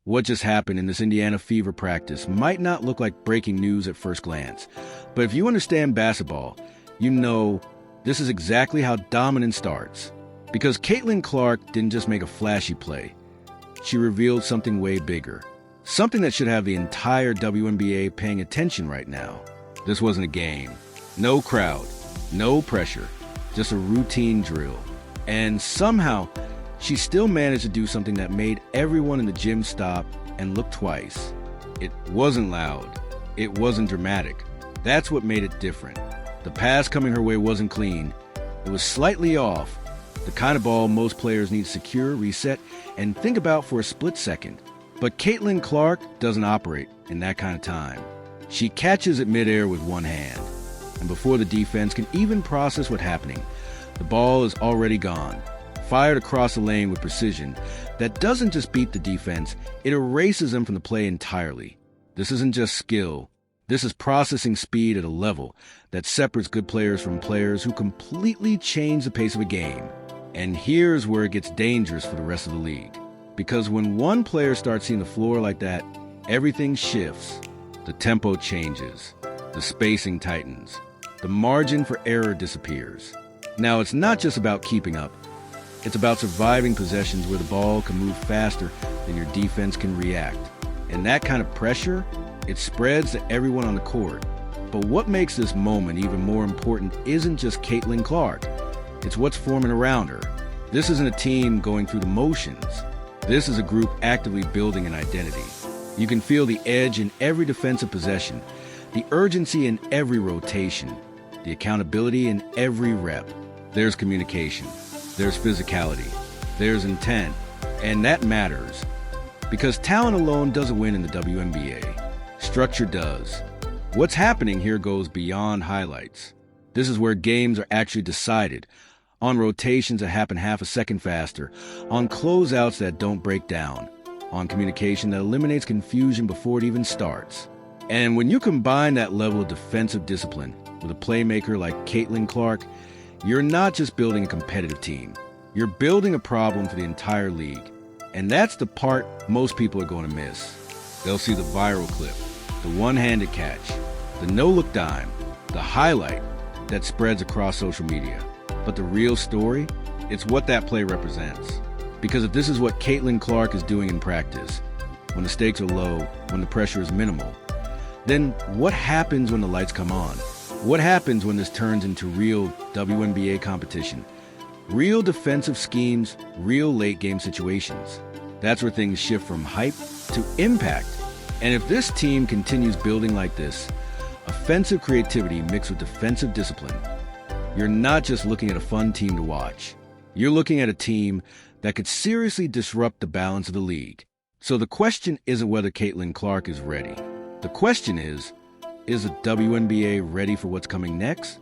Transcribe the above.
What just happened in this Indiana Fever practice might not look like breaking news at first glance, but if you understand basketball, you know this is exactly how dominance starts. Because Caitlin Clark didn't just make a flashy play. She revealed something way bigger. Something that should have the entire WNBA paying attention right now. This wasn't a game. No crowd. No pressure. Just a routine drill. And somehow, she still managed to do something that made everyone in the gym stop and look twice. It wasn't loud. It wasn't dramatic. That's what made it different. The pass coming her way wasn't clean. It was slightly off. The kind of ball most players need to secure, reset, and think about for a split second. But Caitlin Clark doesn't operate in that kind of time. She catches it midair with one hand. And before the defense can even process what's happening, the ball is already gone. Fired across the lane with precision that doesn't just beat the defense, it erases them from the play entirely. This isn't just skill. This is processing speed at a level that separates good players from players who completely change the pace of a game. And here's where it gets dangerous for the rest of the league. Because when one player starts seeing the floor like that, everything shifts. The tempo changes. The spacing tightens. The margin for error disappears. Now, it's not just about keeping up. It's about surviving possessions where the ball can move faster than your defense can react. And that kind of pressure, it spreads to everyone on the court. But what makes this moment even more important isn't just Caitlin Clark. It's what's forming around her. This isn't a team going through the motions. This is a group actively building an identity. You can feel the edge in every defensive possession, the urgency in every rotation, the accountability in every rep. There's communication. There's physicality, there's intent, and that matters. Because talent alone doesn't win in the WNBA. Structure does. What's happening here goes beyond highlights. This is where games are actually decided, on rotations that happen half a second faster, on closeouts that don't break down, on communication that eliminates confusion before it even starts. And when you combine that level of defensive discipline with a playmaker like Caitlin Clark, you're not just building a competitive team. You're building a problem for the entire league. And that's the part most people are going to miss. They'll see the viral clip, the one-handed catch, the no-look dime, the highlight that spreads across social media. But the real story, it's what that play represents. Because if this is what Caitlin Clark is doing in practice, when the stakes are low, when the pressure is minimal, then what happens when the lights come on? What happens when this turns into real WNBA competition? Real defensive schemes, real late-game situations. That's where things shift from hype to impact. And if this team continues building like this, offensive creativity mixed with defensive discipline, you're not just looking at a fun team to watch. You're looking at a team that could seriously disrupt the balance of the league. So the question isn't whether Caitlin Clark is ready. The question is the WNBA ready for what's coming next?